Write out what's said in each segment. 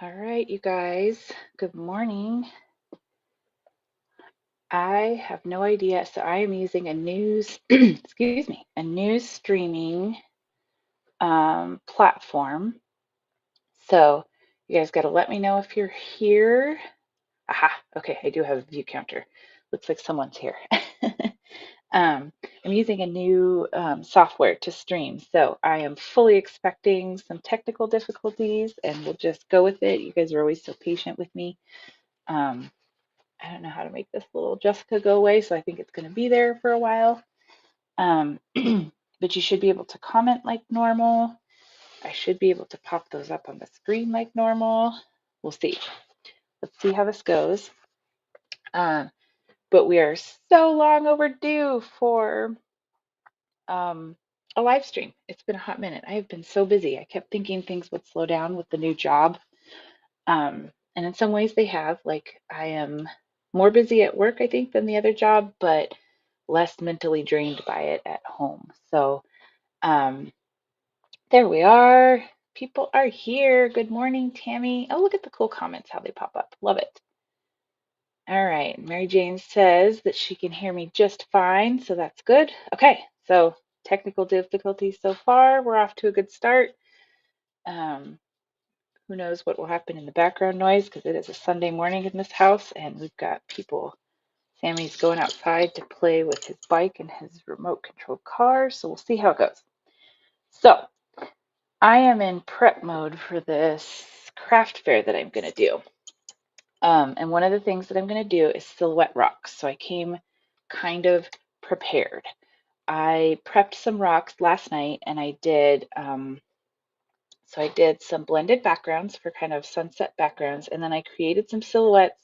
All right, you guys, good morning. I have no idea. So I am using a news, excuse me, a news streaming platform. So you guys got to let me know if you're here. Aha, okay, I do have a view counter. Looks like someone's here. I'm using a new software to stream, so I am fully expecting some technical difficulties, and we'll just go with it. You guys are always so patient with me. Um, I don't know how to make this little Jessica go away, so I think it's going to be there for a while. But you should be able to comment like normal. I should be able to pop those up on the screen like normal. We'll see. Let's see how this goes. Um, but we are so long overdue for a live stream. It's been a hot minute. I have been so busy. I kept thinking things would slow down with the new job. And in some ways they have. Like I am more busy at work, I think, than the other job, but less mentally drained by it at home. So um, there we are. People are here. Good morning, Tammy. Oh, look at the cool comments, how they pop up. Love it. All right. Mary Jane says that she can hear me just fine, so that's good. Okay, so technical difficulties so far. We're off to a good start. Um, who knows what will happen in the background noise because it is a Sunday morning in this house and we've got people. Sammy's going outside to play with his bike and his remote control car, so we'll see how it goes. So I am in prep mode for this craft fair that I'm going to do. And one of the things that I'm going to do is silhouette rocks. So I came kind of prepared. I prepped some rocks last night and I did some blended backgrounds for kind of sunset backgrounds, and then I created some silhouettes,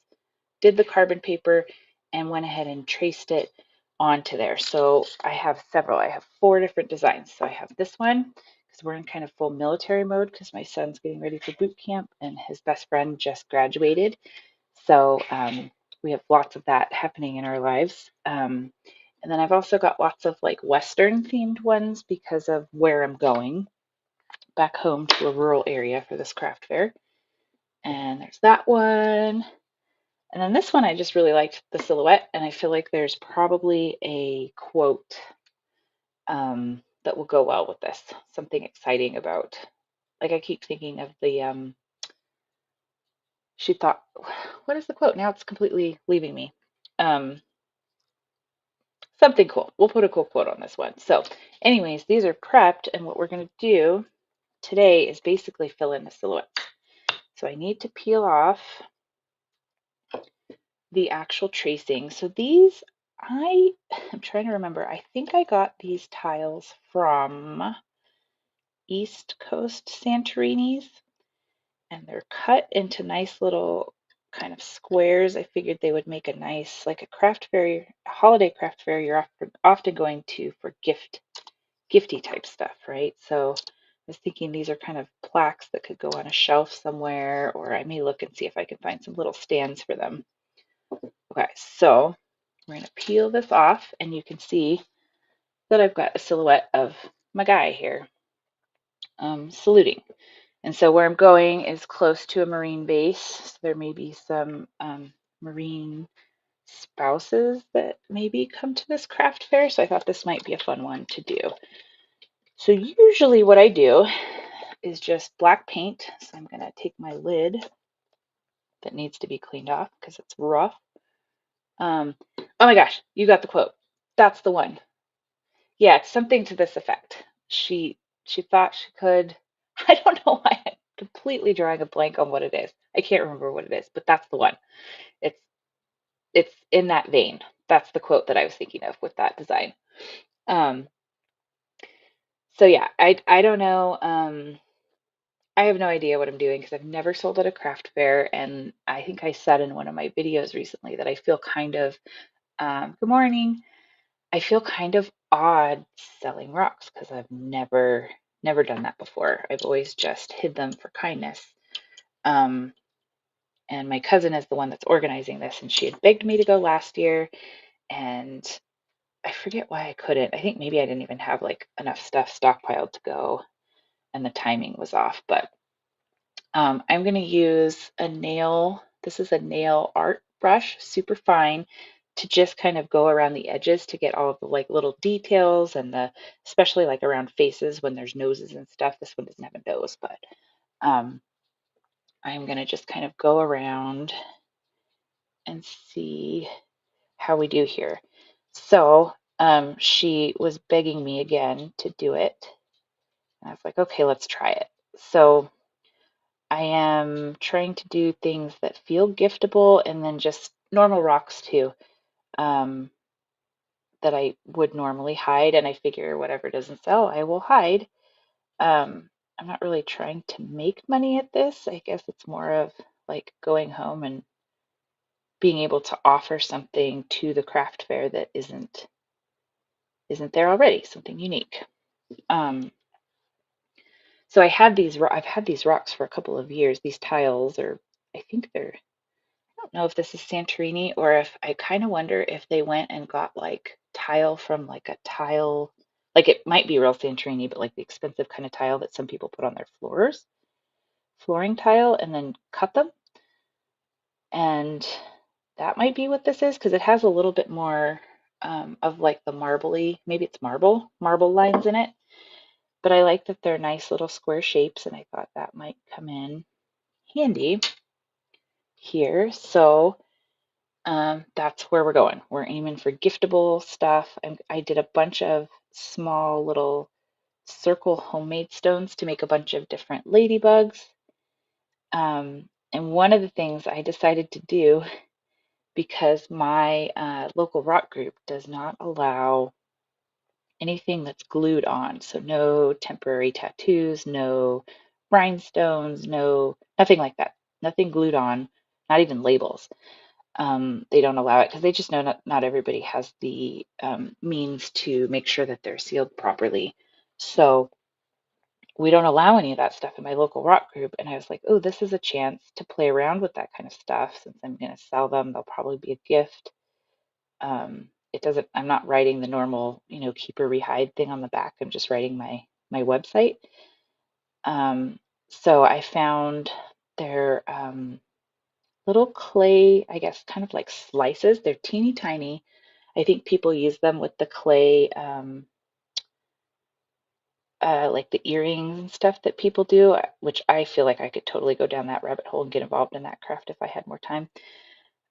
did the carbon paper, and went ahead and traced it onto there. So I have several. I have 4 different designs. So I have this one because we're in kind of full military mode because my son's getting ready for boot camp and his best friend just graduated. So we have lots of that happening in our lives. And then I've also got lots of like Western themed ones because of where I'm going back home to a rural area for this craft fair. And there's that one. And then this one, I just really liked the silhouette, and I feel like there's probably a quote that will go well with this. Something exciting about, like I keep thinking of the, she thought, what is the quote? Now it's completely leaving me. Um, Something cool. We'll put a cool quote on this one. So anyways, these are prepped, and what we're going to do today is basically fill in the silhouette. So I need to peel off the actual tracing. So these, I'm trying to remember. I think I got these tiles from East Coast Santorini's, and they're cut into nice little kind of squares. I figured they would make a nice, like a craft fair, a holiday craft fair you're often going to for gifty type stuff, right? So I was thinking these are kind of plaques that could go on a shelf somewhere, or I may look and see if I can find some little stands for them. Okay, so we're going to peel this off, and you can see that I've got a silhouette of my guy here saluting. And so where I'm going is close to a Marine base. So there may be some Marine spouses that maybe come to this craft fair. So I thought this might be a fun one to do. So usually what I do is just black paint. So I'm going to take my lid that needs to be cleaned off because it's rough. Oh my gosh, you got the quote. That's the one. Yeah, it's something to this effect. She thought she could. I don't know why I'm completely drawing a blank on what it is. I can't remember what it is, but that's the one. It's it's in that vein. That's the quote that I was thinking of with that design. Um, so yeah, I don't know. I have no idea what I'm doing because I've never sold at a craft fair, and I think I said in one of my videos recently that I feel kind of good morning. I feel kind of odd selling rocks because I've never done that before. I've always just hid them for kindness. Um, and my cousin is the one that's organizing this, and she had begged me to go last year, and I forget why I couldn't. I think maybe I didn't even have like enough stuff stockpiled to go, and the timing was off. But I'm going to use this is a nail art brush, super fine, to just kind of go around the edges to get all of the like little details and especially like around faces when there's noses and stuff. This one doesn't have a nose, but um, I'm going to just kind of go around and see how we do here. So she was begging me again to do it. And I was like, okay, let's try it. So I am trying to do things that feel giftable and then just normal rocks too, um, that I would normally hide. And I figure whatever doesn't sell, I will hide. I'm not really trying to make money at this. I guess it's more of like going home and being able to offer something to the craft fair that isn't there already, something unique. Um, so I've had these rocks for a couple of years. These tiles are, I think they're I don't know if this is Santorini or if I kind of wonder if they went and got like tile from like a tile, like it might be real Santorini, but like the expensive kind of tile that some people put on their floors, flooring tile, and then cut them. And that might be what this is because it has a little bit more of like the marbly, maybe it's marble lines in it. But I like that they're nice little square shapes, and I thought that might come in handy here. So that's where we're going. We're aiming for giftable stuff. I did a bunch of small little circle homemade stones to make a bunch of different ladybugs. And one of the things I decided to do, because my local rock group does not allow anything that's glued on. So no temporary tattoos, no rhinestones, nothing like that. Nothing glued on, not even labels. They don't allow it because they just know not everybody has the means to make sure that they're sealed properly. So we don't allow any of that stuff in my local rock group. And I was like, oh, this is a chance to play around with that kind of stuff since I'm going to sell them. They'll probably be a gift. It doesn't, I'm not writing the normal, keep or rehide thing on the back. I'm just writing my website. So I found their little clay, I guess, kind of like slices. They're teeny tiny. I think people use them with the clay, like the earrings and stuff that people do, which I feel like I could totally go down that rabbit hole and get involved in that craft if I had more time.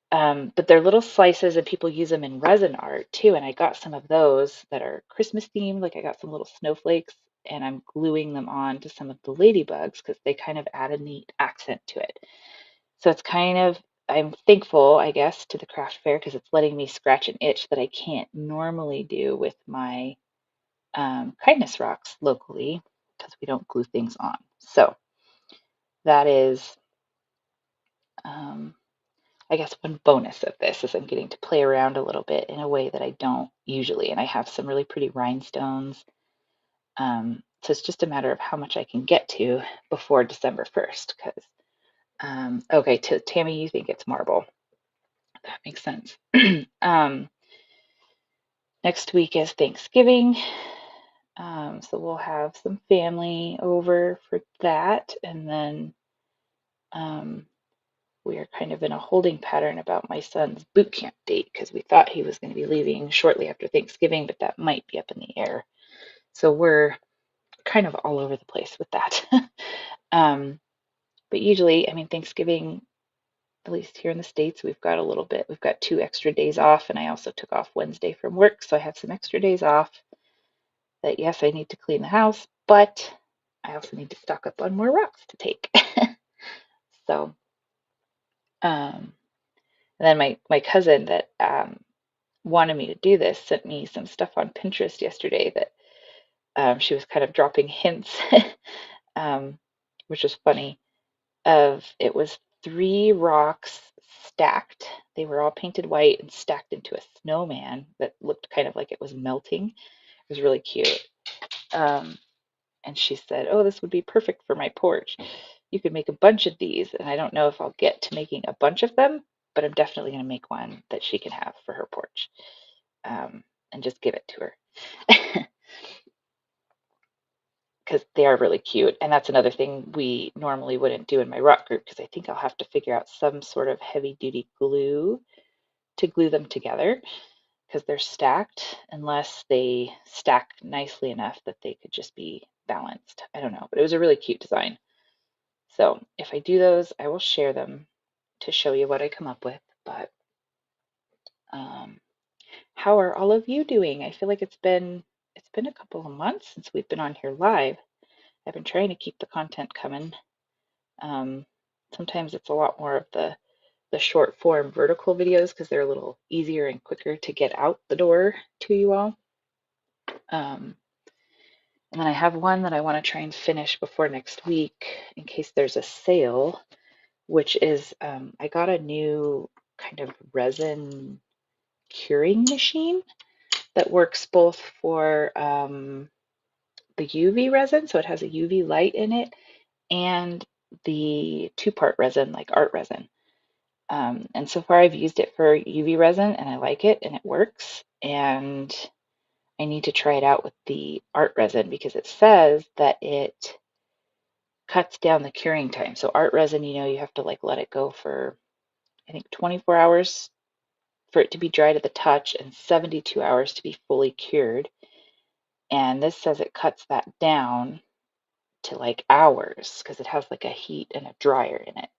But they're little slices and people use them in resin art too. And I got some of those that are Christmas themed. Like I got some little snowflakes and I'm gluing them on to some of the ladybugs because they kind of add a neat accent to it. So it's kind of, I'm thankful, I guess, to the craft fair because it's letting me scratch an itch that I can't normally do with my kindness rocks locally because we don't glue things on. So that is, um, I guess, one bonus of this is I'm getting to play around a little bit in a way that I don't usually. And I have some really pretty rhinestones. So it's just a matter of how much I can get to before December 1st. Because, okay, Tammy, you think it's marble. That makes sense. um, Next week is Thanksgiving. So we'll have some family over for that. And then um, we are kind of in a holding pattern about my son's boot camp date because we thought he was going to be leaving shortly after Thanksgiving, but that might be up in the air. So we're kind of all over the place with that. um, but usually, I mean, Thanksgiving, at least here in the States, we've got a little bit, we've got 2 extra days off, and I also took off Wednesday from work, so I have some extra days off that, yes, I need to clean the house, but I also need to stock up on more rocks to take. So, um, and then my cousin that wanted me to do this sent me some stuff on Pinterest yesterday that she was kind of dropping hints, um, which was funny. It was 3 rocks stacked. They were all painted white and stacked into a snowman that looked kind of like it was melting. It was really cute. Um, and she said, "Oh, this would be perfect for my porch. You could make a bunch of these." And I don't know if I'll get to making a bunch of them, but I'm definitely going to make one that she can have for her porch, and just give it to her. because they are really cute. And that's another thing we normally wouldn't do in my rock group because I think I'll have to figure out some sort of heavy duty glue to glue them together because they're stacked unless they stack nicely enough that they could just be balanced. I don't know, but it was a really cute design. So if I do those, I will share them to show you what I come up with. But um, how are all of you doing? I feel like it's been a couple of months since we've been on here live. I've been trying to keep the content coming. Um, Sometimes it's a lot more of the short form vertical videos because they're a little easier and quicker to get out the door to you all. Um, and then I have one that I want to try and finish before next week in case there's a sale, which is I got a new kind of resin curing machine that works both for the UV resin, so it has a UV light in it, and the two-part resin, like art resin. And so far I've used it for UV resin and I like it and it works. And I need to try it out with the art resin because it says that it cuts down the curing time. So art resin, you have to like let it go for I think 24 hours for it to be dry to the touch and 72 hours to be fully cured. And this says it cuts that down to like hours because it has like a heat and a dryer in it.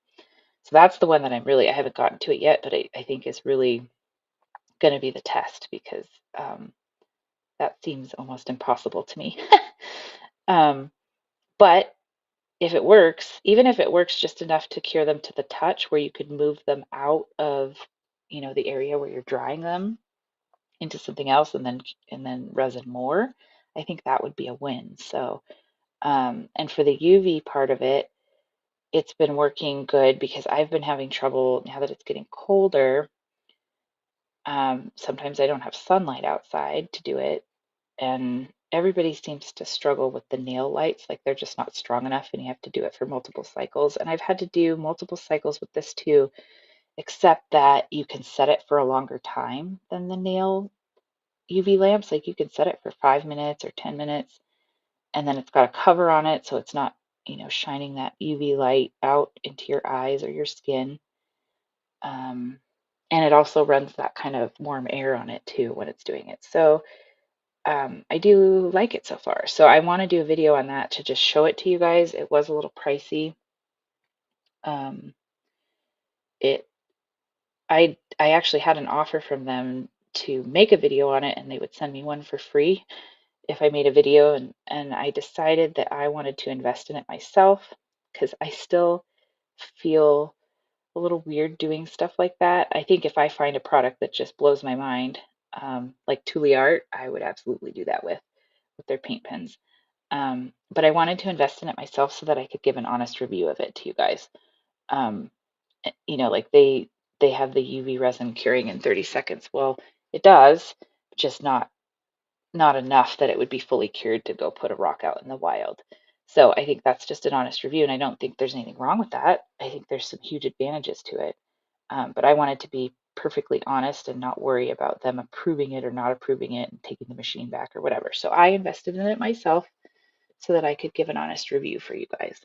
So that's the one that I haven't gotten to it yet, but I think is really going to be the test because um, that seems almost impossible to me. um, but if it works, even if it works just enough to cure them to the touch where you could move them out of, the area where you're drying them into something else and then resin more, I think that would be a win. So, and for the UV part of it, it's been working good because I've been having trouble now that it's getting colder. Sometimes I don't have sunlight outside to do it, and everybody seems to struggle with the nail lights, like they're just not strong enough, and you have to do it for multiple cycles. And I've had to do multiple cycles with this too, except that you can set it for a longer time than the nail UV lamps. Like you can set it for 5 minutes or 10 minutes, and then it's got a cover on it, so it's not, shining that UV light out into your eyes or your skin. Um, and it also runs that kind of warm air on it too when it's doing it. So I do like it so far. So I want to do a video on that to just show it to you guys. It was a little pricey. Um, it I actually had an offer from them to make a video on it, and they would send me one for free if I made a video. And I decided that I wanted to invest in it myself because I still feel a little weird doing stuff like that. I think if I find a product that just blows my mind, like Tule Art, I would absolutely do that with their paint pens. But I wanted to invest in it myself so that I could give an honest review of it to you guys. Um, like they have the UV resin curing in 30 seconds. Well, it does, just not enough that it would be fully cured to go put a rock out in the wild. So I think that's just an honest review, and I don't think there's anything wrong with that. I think there's some huge advantages to it. But I wanted to be perfectly honest and not worry about them approving it or not approving it and taking the machine back or whatever. So I invested in it myself so that I could give an honest review for you guys.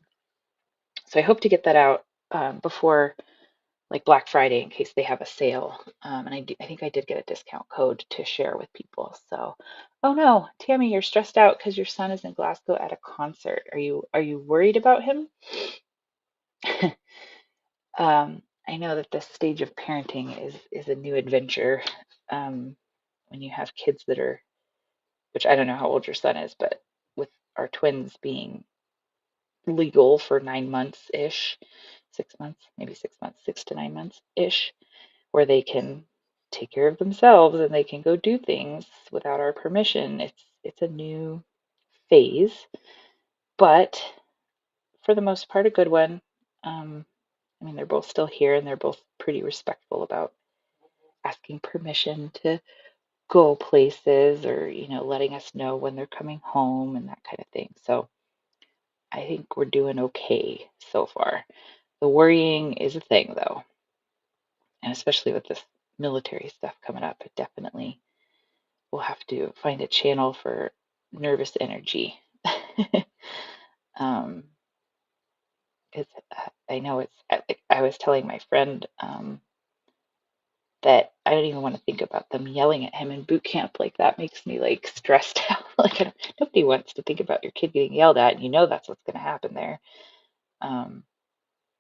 So I hope to get that out before like Black Friday in case they have a sale. And I think I did get a discount code to share with people. So, oh no, Tammy, you're stressed out because your son is in Glasgow at a concert. Are you worried about him? I know that this stage of parenting is a new adventure. When you have kids that are, which I don't know how old your son is, but with our twins being legal for 9 months ish, 6 months, maybe 6 months, 6 to 9 months ish, where they can take care of themselves and they can go do things without our permission. It's a new phase, but for the most part, a good one. I mean, they're both still here and they're both pretty respectful about asking permission to go places or, letting us know when they're coming home and that kind of thing. So I think we're doing okay so far. The worrying is a thing, though, and especially with this military stuff coming up, it definitely will have to find a channel for nervous energy. um, it's, I know it's, like I was telling my friend that I don't even want to think about them yelling at him in boot camp. Like that makes me like stressed out. Like nobody wants to think about your kid getting yelled at, and you know that's what's going to happen there. Um,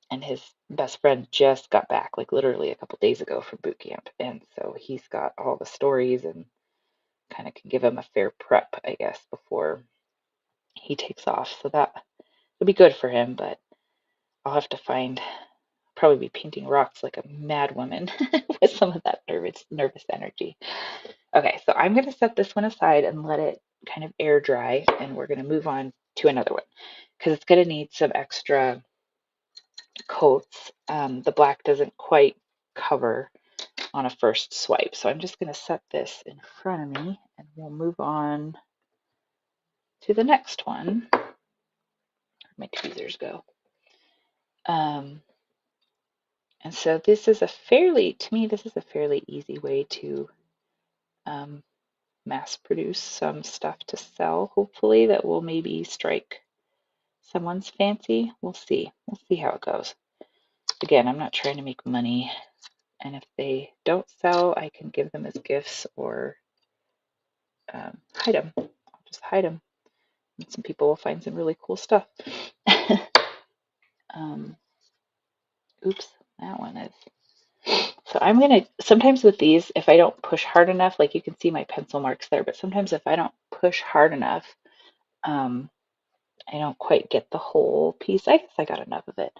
and his best friend just got back, like literally a couple days ago from boot camp, and so he's got all the stories and kind of can give him a fair prep, I guess, before he takes off. So that would be good for him, but I'll have to find probably be painting rocks like a mad woman with some of that nervous energy. Okay, so I'm going to set this one aside and let it kind of air dry, and we're going to move on to another one because it's going to need some extra coats. The black doesn't quite cover on a first swipe, so I'm just going to set this in front of me and we'll move on to the next one. Where'd my tweezers go? Um, and so this is to me, this is a fairly easy way to um, mass produce some stuff to sell, hopefully, that will maybe strike someone's fancy. We'll see. We'll see how it goes. Again, I'm not trying to make money, and if they don't sell, I can give them as gifts or hide them. I'll just hide them, and some people will find some really cool stuff. um, oops, that one is. So I'm gonna, sometimes with these, if I don't push hard enough, like you can see my pencil marks there, but sometimes if I don't push hard enough, um, I don't quite get the whole piece. I guess I got enough of it.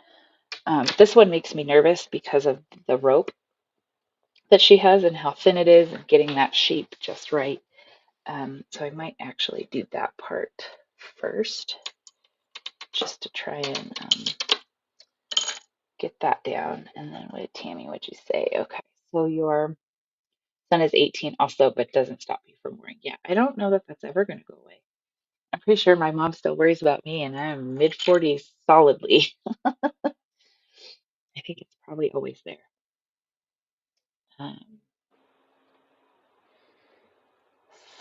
This one makes me nervous because of the rope that she has and how thin it is and getting that shape just right. So I might actually do that part first just to try and get that down. And then what, Tammy, what'd you say? Okay, so your son is 18 also, but doesn't stop you from worrying. Yeah, I don't know that that's ever going to go away. I'm pretty sure my mom still worries about me, and I'm mid 40s solidly. I think it's probably always there. Um,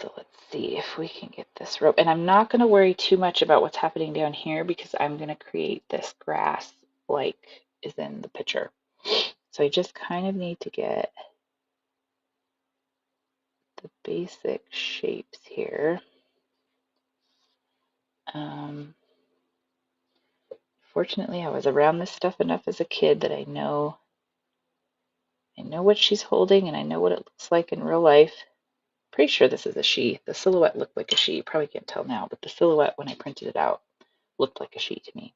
so let's see if we can get this rope. And I'm not going to worry too much about what's happening down here because I'm going to create this grass like is in the picture. So I just kind of need to get the basic shapes here. Um, Fortunately, I was around this stuff enough as a kid that I know what she's holding and I know what it looks like in real life. Pretty sure this is a she. The silhouette looked like a she. You probably can't tell now, but the silhouette when I printed it out looked like a she to me.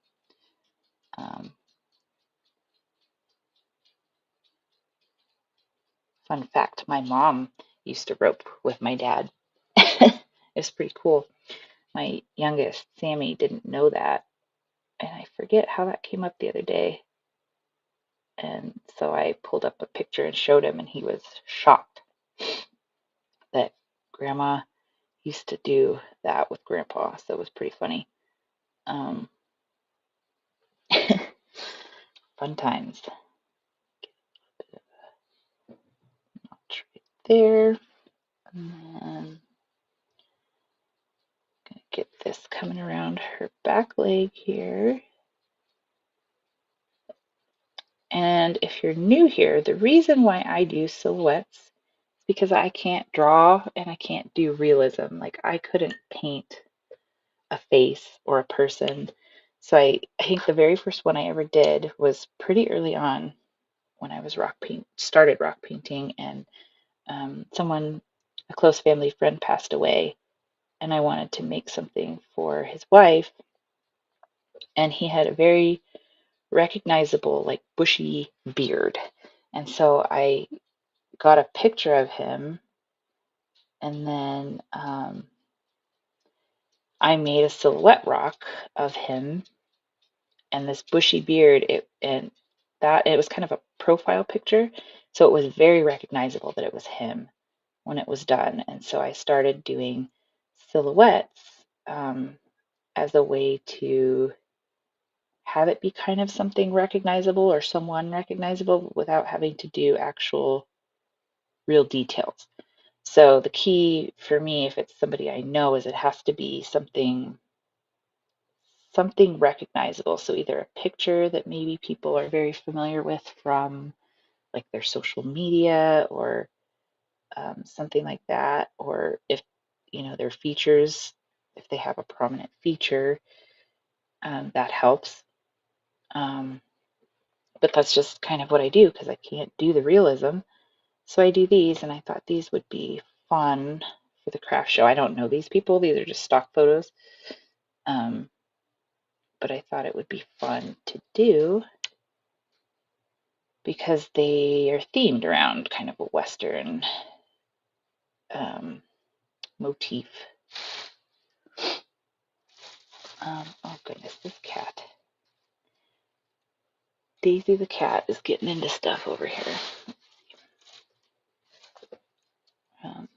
Fun fact, my mom used to rope with my dad. It was pretty cool. My youngest, Sammy, didn't know that. And I forget how that came up the other day. And so I pulled up a picture and showed him, and he was shocked that grandma used to do that with grandpa. So it was pretty funny. Um, Fun times. Right there. And then gonna get this coming around her back leg here. And if you're new here, the reason why I do silhouettes is because I can't draw and I can't do realism. Like I couldn't paint a face or a person. So I think the very first one I ever did was pretty early on when I was started rock painting, and a close family friend passed away, and I wanted to make something for his wife, and he had a very recognizable, like bushy beard. And so I got a picture of him, and then I made a silhouette rock of him and this bushy beard. It was kind of a profile picture, so it was very recognizable that it was him when it was done. And so I started doing silhouettes as a way to have it be kind of something recognizable or someone recognizable without having to do actual real details. So the key for me, if it's somebody I know, is it has to be something something recognizable. So either a picture that maybe people are very familiar with from like their social media or something like that, or if their features, if they have a prominent feature, that helps. Um, but that's just kind of what I do because I can't do the realism. So I do these, and I thought these would be fun for the craft show. I don't know these people; these are just stock photos. Um, but I thought it would be fun to do because they are themed around kind of a Western um, motif. Oh goodness, this cat. Daisy the cat is getting into stuff over here. Um,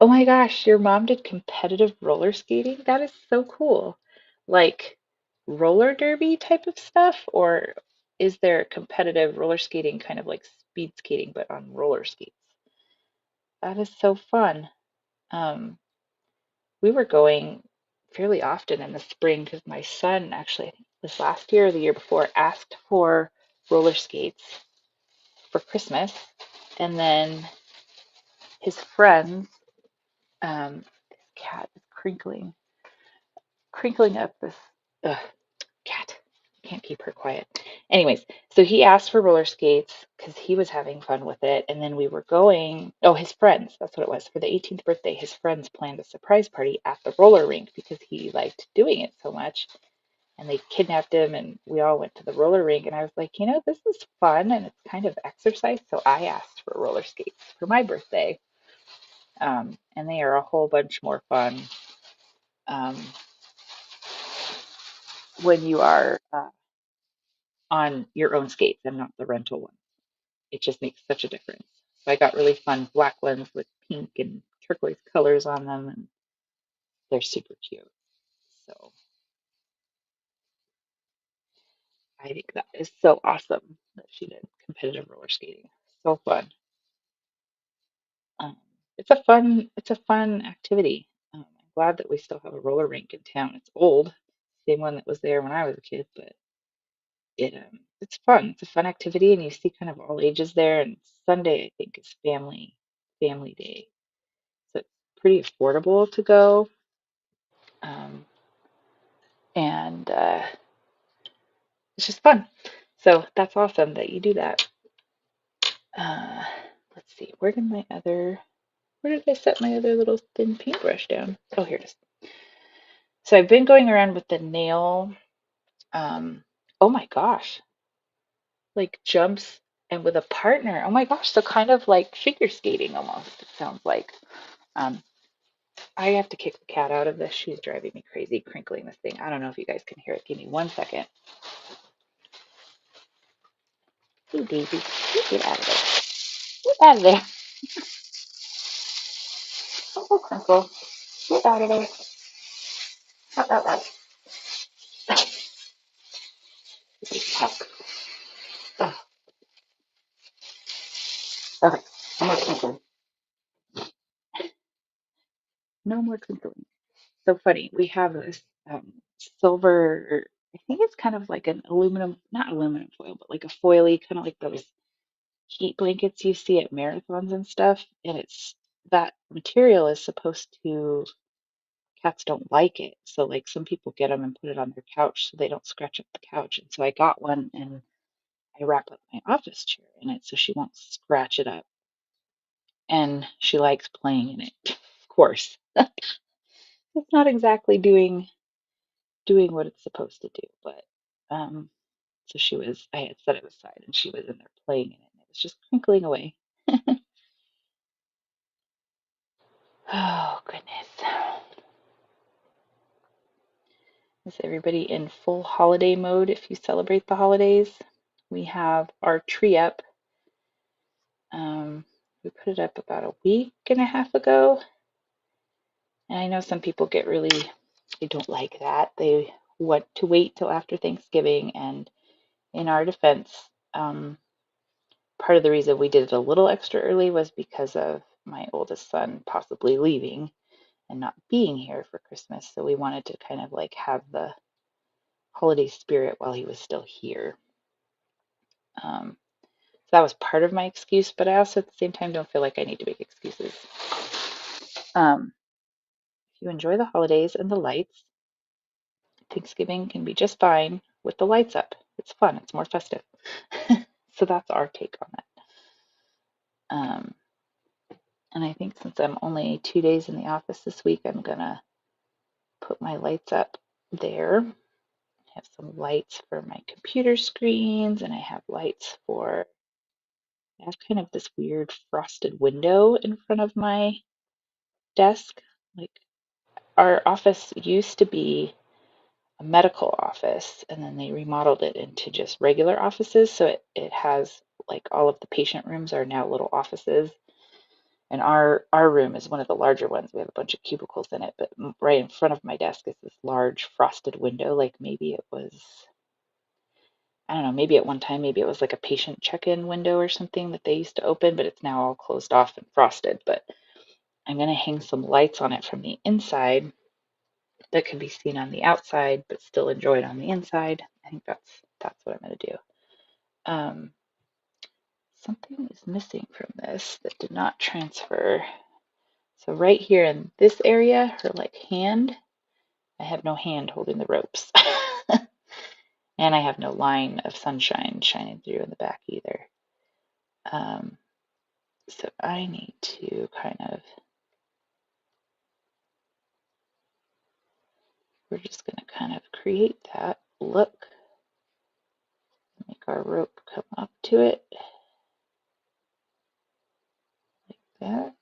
oh my gosh, your mom did competitive roller skating? That is so cool. Like roller derby type of stuff? Or is there competitive roller skating kind of like speed skating but on roller skates? That is so fun. Um, we were going fairly often in the spring because my son actually, I think this last year or the year before, asked for roller skates for Christmas. And then his friends, this cat is crinkling up this ugh, cat. Can't keep her quiet. Anyways, so he asked for roller skates because he was having fun with it. And then we were going, oh, his friends, that's what it was. For the 18th birthday, his friends planned a surprise party at the roller rink because he liked doing it so much. And they kidnapped him, and we all went to the roller rink. And I was like, this is fun and it's kind of exercise. So I asked for roller skates for my birthday. And they are a whole bunch more fun um, when you are on your own skates and not the rental one. It just makes such a difference. So I got really fun black ones with pink and turquoise colors on them, and they're super cute. So I think that is so awesome that she did competitive roller skating. So fun. Um, it's a fun activity. I'm glad that we still have a roller rink in town. It's old, same one that was there when I was a kid, but it's fun. It's a fun activity, and you see kind of all ages there. And Sunday, I think, is family day, so it's pretty affordable to go. Um, and it's just fun. So that's awesome that you do that. Uh, let's see, where did I set my other little thin paintbrush down? Oh, here it is. So I've been going around with the nail, um, oh my gosh, like jumps and with a partner. Oh my gosh, so kind of like figure skating almost, it sounds like. Um, I have to kick the cat out of this. She's driving me crazy, crinkling this thing. I don't know if you guys can hear it. Give me 1 second. Hey, Daisy, you get out of there. Get out of there. Oh, crinkle. Get out of there. Out, out, out. Puck. Oh, okay, no more crinkling. No more crinkling. So funny. We have this silver, I think it's kind of like an aluminum, not aluminum foil, but like a foily, kind of like those heat blankets you see at marathons and stuff. And it's that material is supposed to, cats don't like it. So, like, some people get them and put it on their couch so they don't scratch up the couch. And so I got one and I wrap up my office chair in it so she won't scratch it up. And she likes playing in it, of course. It's not exactly doing what it's supposed to do, but um, so I had set it aside and she was in there playing in it and it was just crinkling away. Oh, goodness. Is everybody in full holiday mode if you celebrate the holidays? We have our tree up. We put it up about a week and a half ago. And I know some people they don't like that. They want to wait till after Thanksgiving. And in our defense, um, part of the reason we did it a little extra early was because of my oldest son possibly leaving and not being here for Christmas. So we wanted to kind of like have the holiday spirit while he was still here. So that was part of my excuse, but I also at the same time don't feel like I need to make excuses. If you enjoy the holidays and the lights, Thanksgiving can be just fine with the lights up. It's fun, it's more festive. So that's our take on it. And I think since I'm only 2 days in the office this week, I'm gonna put my lights up there. I have some lights for my computer screens, and I have lights for, I have kind of this weird frosted window in front of my desk. Like our office used to be a medical office, and then they remodeled it into just regular offices. So it has like all of the patient rooms are now little offices. And our room is one of the larger ones. We have a bunch of cubicles in it, but right in front of my desk is this large frosted window. Like maybe it was, I don't know, maybe at one time, maybe it was like a patient check-in window or something that they used to open, but it's now all closed off and frosted. But I'm going to hang some lights on it from the inside that can be seen on the outside, but still enjoyed on the inside. I think that's what I'm going to do. Something is missing from this that did not transfer. So right here in this area, her like hand, I have no hand holding the ropes. And I have no line of sunshine shining through in the back either. So I need to we're just going to kind of create that look, make our rope come up to it like that.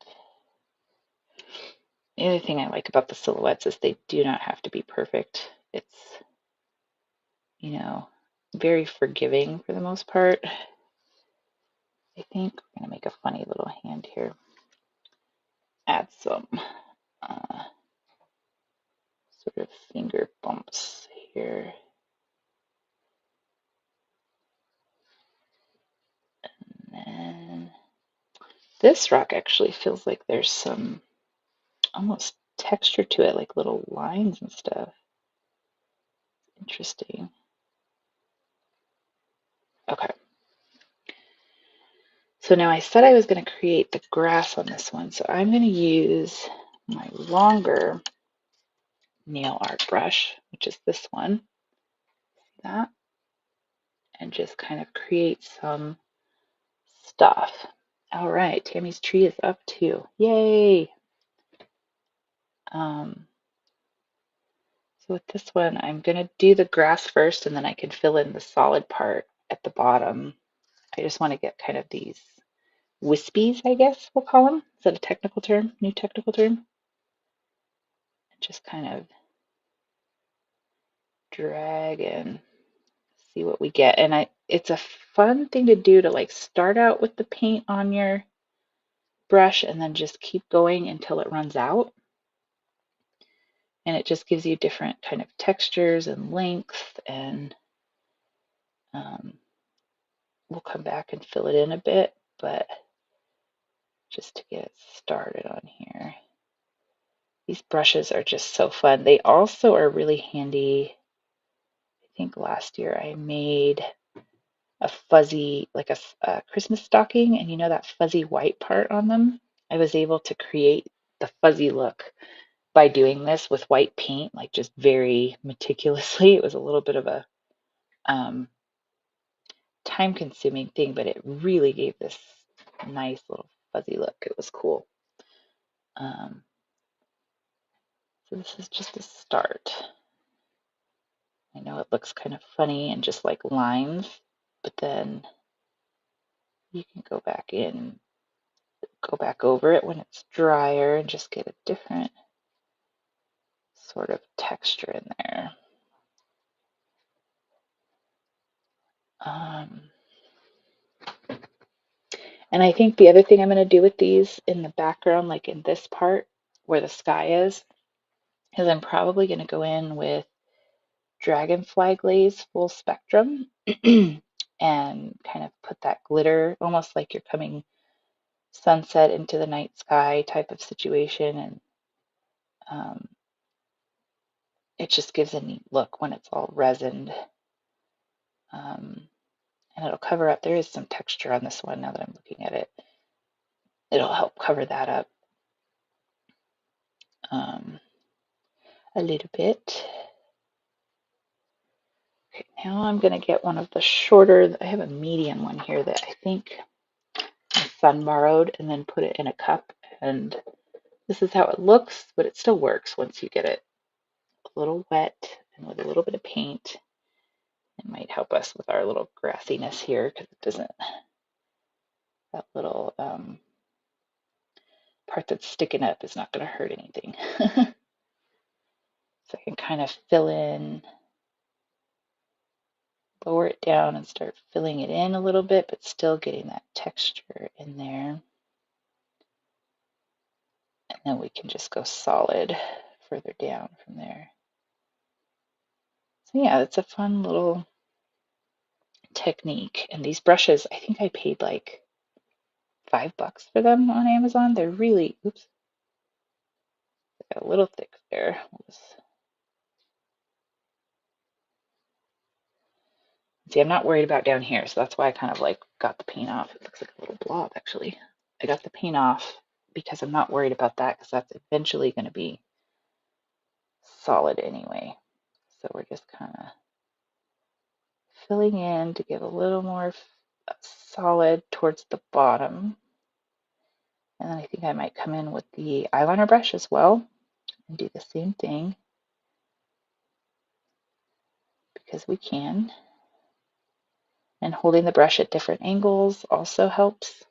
The other thing I like about the silhouettes is they do not have to be perfect. It's, very forgiving for the most part. I think we're going to make a funny little hand here. Add some sort of finger bumps here. And then this rock actually feels like there's some almost texture to it, like little lines and stuff. Interesting. Okay. So now I said I was going to create the grass on this one. So I'm going to use my longer nail art brush, which is this one, that, and just kind of create some stuff. All right, Tammy's tree is up too. Yay! So with this one, I'm going to do the grass first, and then I can fill in the solid part at the bottom. I just want to get kind of these wispies, I guess we'll call them. Is that a technical term? New technical term? Just kind of drag and see what we get. And it's a fun thing to do to like start out with the paint on your brush and then just keep going until it runs out. And it just gives you different kind of textures and length, and we'll come back and fill it in a bit, but just to get it started on here. These brushes are just so fun. They also are really handy. I think last year I made a fuzzy, like a Christmas stocking, and that fuzzy white part on them? I was able to create the fuzzy look by doing this with white paint, like just very meticulously. It was a little bit of a time-consuming thing, but it really gave this nice little fuzzy look. It was cool. So this is just a start. I know it looks kind of funny and just like lines, but then you can go back over it when it's drier and just get a different sort of texture in there. And I think the other thing I'm going to do with these in the background, like in this part where the sky is I'm probably going to go in with Dragonfly Glaze Full Spectrum and kind of put that glitter, almost like you're coming sunset into the night sky type of situation. And it just gives a neat look when it's all resined. And it'll cover up. There is some texture on this one now that I'm looking at it. It'll help cover that up a little bit. Okay, now I'm going to get one of the shorter. I have a medium one here that I think my son borrowed and then put it in a cup. And this is how it looks, but it still works once you get it a little wet and with a little bit of paint. It might help us with our little grassiness here because it doesn't, that little part that's sticking up is not going to hurt anything. So I can kind of fill in, lower it down and start filling it in a little bit, but still getting that texture in there. And then we can just go solid further down from there. So yeah, it's a fun little technique. And these brushes, I think I paid like $5 for them on Amazon. They're really, oops, they got a little thick there. See, I'm not worried about down here, so that's why I kind of like got the paint off. It looks like a little blob actually. I got the paint off because I'm not worried about that because that's eventually going to be solid anyway. So we're just kind of filling in to give a little more solid towards the bottom. And then I think I might come in with the eyeliner brush as well and do the same thing because we can. And holding the brush at different angles also helps.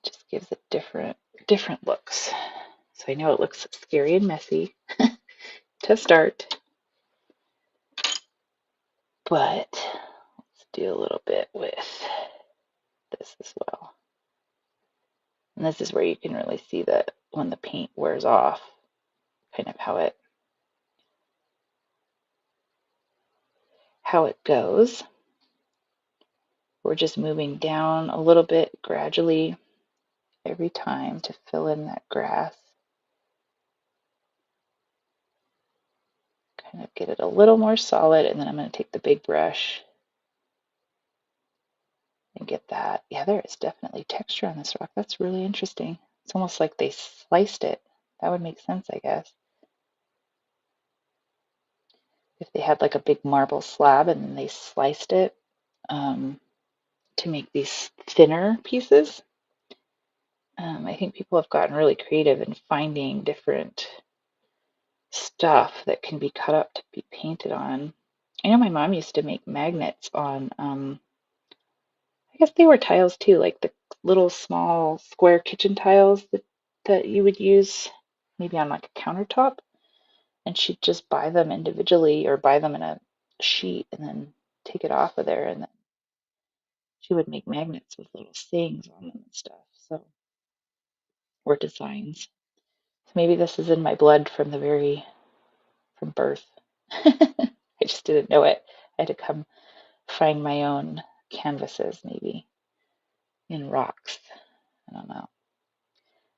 Just gives it different looks. So I know it looks scary and messy to start, but let's do a little bit with this as well. And this is where you can really see that when the paint wears off, kind of how it goes. We're just moving down a little bit gradually every time to fill in that grass. Kind of get it a little more solid, and then I'm going to take the big brush and get that. Yeah, there is definitely texture on this rock. That's really interesting. It's almost like they sliced it. That would make sense, I guess. If they had like a big marble slab and then they sliced it to make these thinner pieces. I think people have gotten really creative in finding different stuff that can be cut up to be painted on. I know my mom used to make magnets on, I guess they were tiles too, like the little small square kitchen tiles that you would use maybe on like a countertop. And she'd just buy them individually or buy them in a sheet and then take it off of there. And then she would make magnets with little sayings on them and stuff. So, or designs. So maybe this is in my blood from birth. I just didn't know it. I had to come find my own canvases, maybe in rocks. I don't know.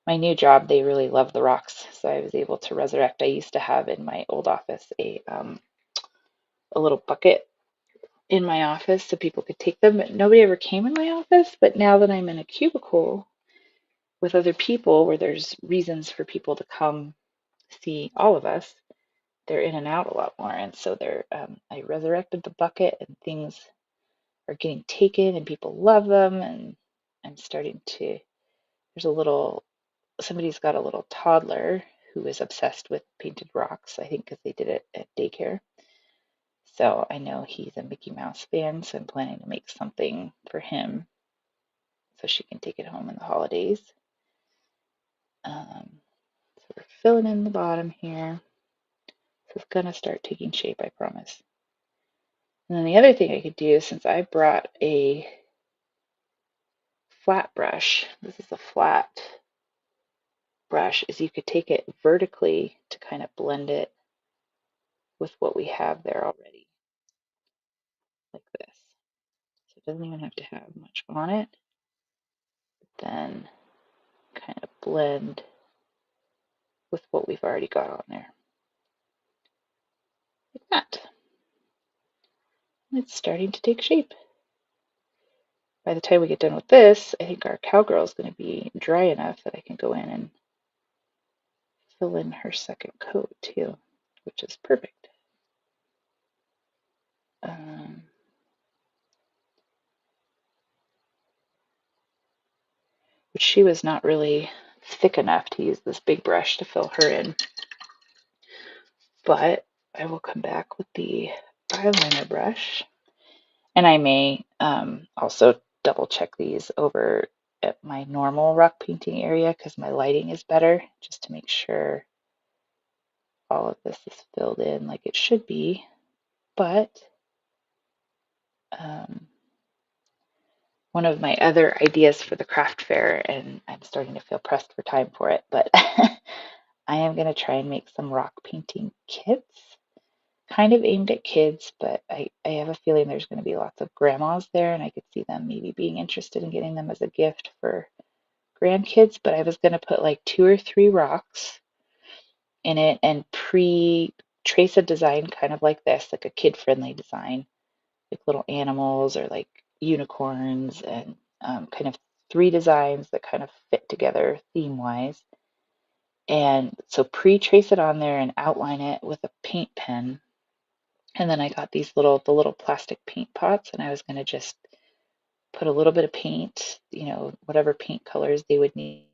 My new job, they really love the rocks, so I was able to resurrect. I used to have in my old office a little bucket in my office so people could take them, but nobody ever came in my office. But now that I'm in a cubicle with other people where there's reasons for people to come see all of us, they're in and out a lot more. And so I resurrected the bucket and things are getting taken and people love them. And I'm starting to, somebody's got a little toddler who is obsessed with painted rocks, I think because they did it at daycare. So I know he's a Mickey Mouse fan, so I'm planning to make something for him so she can take it home in the holidays. So we're filling in the bottom here. So it's gonna start taking shape, I promise. And then the other thing I could do, since I brought a flat brush, this is a flat brush, is you could take it vertically to kind of blend it with what we have there already, like this. So it doesn't even have to have much on it. But then kind of blend with what we've already got on there. Like that. It's starting to take shape. By the time we get done with this, I think our cowgirl is going to be dry enough that I can go in and fill in her second coat too, which is perfect. But she was not really thick enough to use this big brush to fill her in. But I will come back with the eyeliner brush, and I may also double check these over at my normal rock painting area because my lighting is better, just to make sure all of this is filled in like it should be. But one of my other ideas for the craft fair, and I'm starting to feel pressed for time for it, but I am going to try and make some rock painting kits, kind of aimed at kids, but I have a feeling there's going to be lots of grandmas there, and I could see them maybe being interested in getting them as a gift for grandkids. But I was going to put like 2 or 3 rocks in it and trace a design kind of like this, like a kid-friendly design, like little animals or like unicorns, and kind of 3 designs that kind of fit together theme-wise. And so pre-trace it on there and outline it with a paint pen. And then I got the little plastic paint pots, and I was going to just put a little bit of paint, whatever paint colors they would need